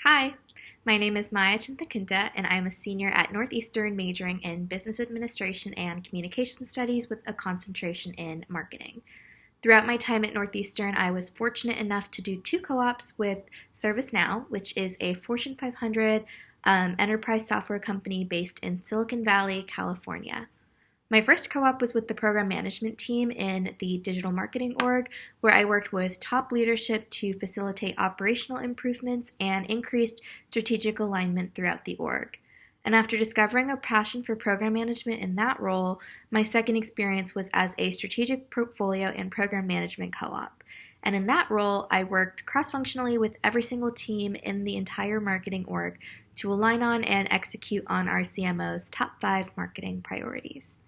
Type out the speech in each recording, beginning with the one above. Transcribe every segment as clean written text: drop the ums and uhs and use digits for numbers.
Hi, my name is Chinthakunta, and I'm a senior at Northeastern majoring in Business Administration and Communication Studies with a concentration in marketing. Throughout my time at Northeastern, I was fortunate enough to do two co-ops with ServiceNow, which is a Fortune 500 enterprise software company based in Silicon Valley, California. My first co-op was with the program management team in the digital marketing org, where I worked with top leadership to facilitate operational improvements and increased strategic alignment throughout the org. And after discovering a passion for program management in that role, my second experience was as a strategic portfolio and program management co-op. And in that role, I worked cross-functionally with every single team in the entire marketing org to align on and execute on our CMO's top 5 marketing priorities.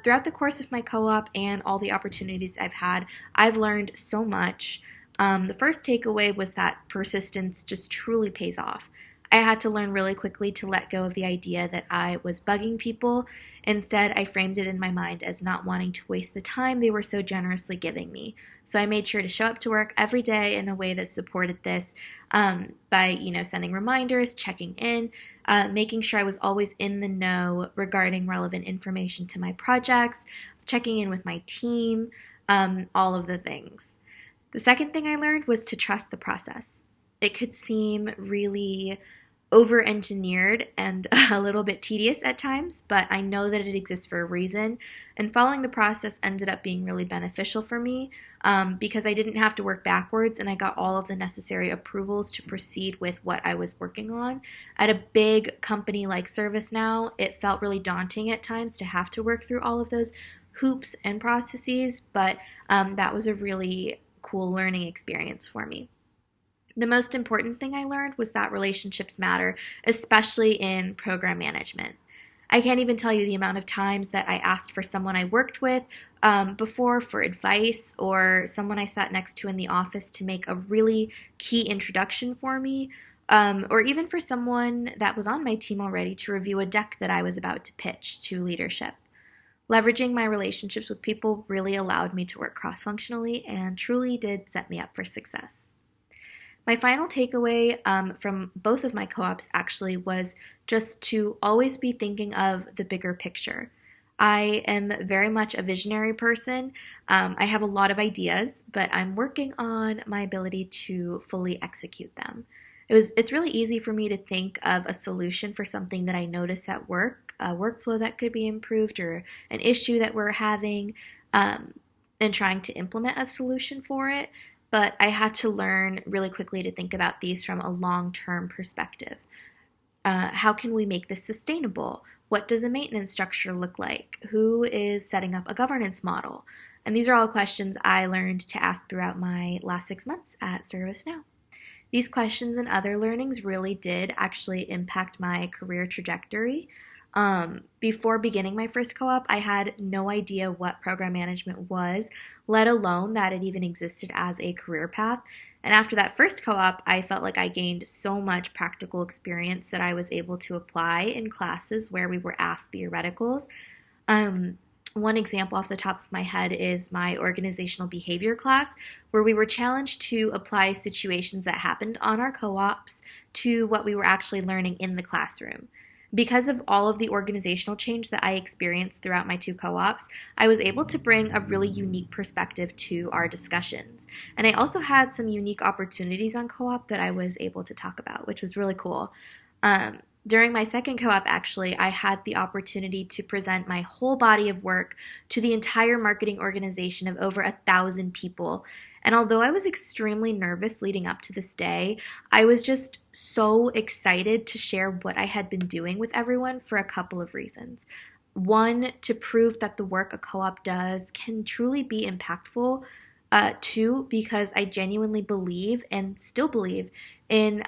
Throughout the course of my co-op and all the opportunities I've had, I've learned so much. The first takeaway was that persistence just truly pays off. I had to learn really quickly to let go of the idea that I was bugging people. Instead, I framed it in my mind as not wanting to waste the time they were so generously giving me. So I made sure to show up to work every day in a way that supported this by, sending reminders, checking in, making sure I was always in the know regarding relevant information to my projects, checking in with my team, all of the things. The second thing I learned was to trust the process. It could seem really over-engineered and a little bit tedious at times, but I know that it exists for a reason, and following the process ended up being really beneficial for me because I didn't have to work backwards and I got all of the necessary approvals to proceed with what I was working on. At a big company like ServiceNow, it felt really daunting at times to have to work through all of those hoops and processes, but that was a really cool learning experience for me. The most important thing I learned was that relationships matter, especially in program management. I can't even tell you the amount of times that I asked for someone I worked with before for advice, or someone I sat next to in the office to make a really key introduction for me, or even for someone that was on my team already to review a deck that I was about to pitch to leadership. Leveraging my relationships with people really allowed me to work cross-functionally and truly did set me up for success. My final takeaway from both of my co-ops actually was just to always be thinking of the bigger picture. I am very much a visionary person. I have a lot of ideas, but I'm working on my ability to fully execute them. It's really easy for me to think of a solution for something that I notice at work, a workflow that could be improved, or an issue that we're having, and trying to implement a solution for it. But I had to learn really quickly to think about these from a long-term perspective. How can we make this sustainable? What does a maintenance structure look like? Who is setting up a governance model? And these are all questions I learned to ask throughout my last 6 months at ServiceNow. These questions and other learnings really did actually impact my career trajectory. Before beginning my first co-op, I had no idea what program management was, let alone that it even existed as a career path. And after that first co-op, I felt like I gained so much practical experience that I was able to apply in classes where we were asked theoreticals. One example off the top of my head is my organizational behavior class, where we were challenged to apply situations that happened on our co-ops to what we were actually learning in the classroom. Because of all of the organizational change that I experienced throughout my two co-ops, I was able to bring a really unique perspective to our discussions. And I also had some unique opportunities on co-op that I was able to talk about, which was really cool. During my second co-op, actually, I had the opportunity to present my whole body of work to the entire marketing organization of over 1,000 people. And although I was extremely nervous leading up to this day, I was just so excited to share what I had been doing with everyone for a couple of reasons. One, to prove that the work a co-op does can truly be impactful. Two, because I genuinely believe and still believe in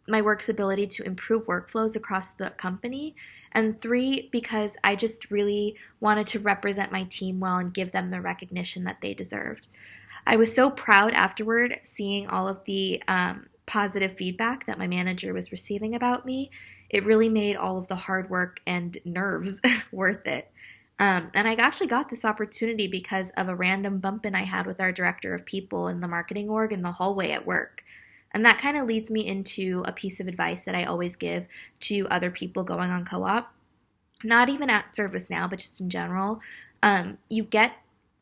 my work's ability to improve workflows across the company. And three, because I just really wanted to represent my team well and give them the recognition that they deserved. I was so proud afterward seeing all of the positive feedback that my manager was receiving about me. It really made all of the hard work and nerves worth it. And I actually got this opportunity because of a random bump-in I had with our director of people in the marketing org in the hallway at work. And that kind of leads me into a piece of advice that I always give to other people going on co-op, not even at ServiceNow, but just in general. You get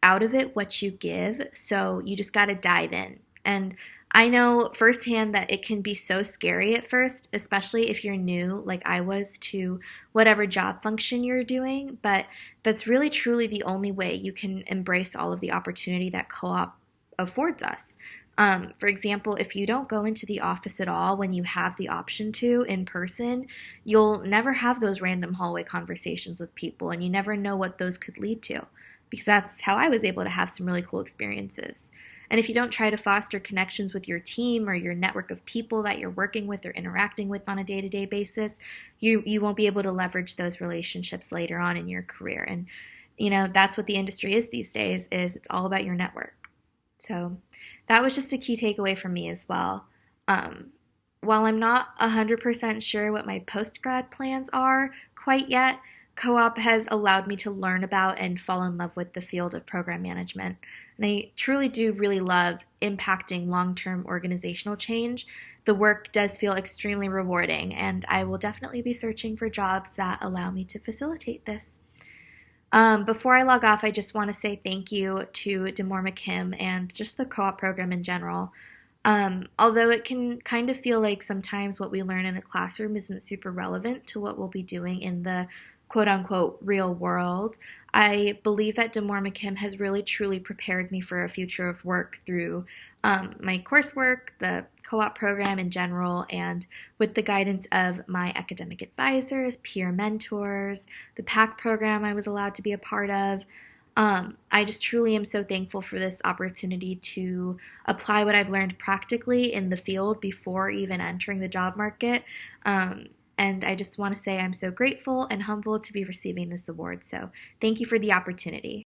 out of it what you give, so you just got to dive in. And I know firsthand that it can be so scary at first, especially if you're new, like I was, to whatever job function you're doing, but that's really truly the only way you can embrace all of the opportunity that co-op affords us. For example, if you don't go into the office at all when you have the option to in person, you'll never have those random hallway conversations with people, and you never know what those could lead to, because that's how I was able to have some really cool experiences. And if you don't try to foster connections with your team or your network of people that you're working with or interacting with on a day-to-day basis, you won't be able to leverage those relationships later on in your career. And that's what the industry is these days, is it's all about your network. So that was just a key takeaway from me as well. While I'm not 100% sure what my post-grad plans are quite yet, co-op has allowed me to learn about and fall in love with the field of program management. And I truly do really love impacting long-term organizational change. The work does feel extremely rewarding, and I will definitely be searching for jobs that allow me to facilitate this. Before I log off, I just want to say thank you to DeMoor McKim and just the co-op program in general. Although it can kind of feel like sometimes what we learn in the classroom isn't super relevant to what we'll be doing in the quote-unquote real world, I believe that DeMoor McKim has really truly prepared me for a future of work through my coursework, the co-op program in general, and with the guidance of my academic advisors, peer mentors, the PAC program I was allowed to be a part of. I just truly am so thankful for this opportunity to apply what I've learned practically in the field before even entering the job market. And I just want to say I'm so grateful and humbled to be receiving this award. So thank you for the opportunity.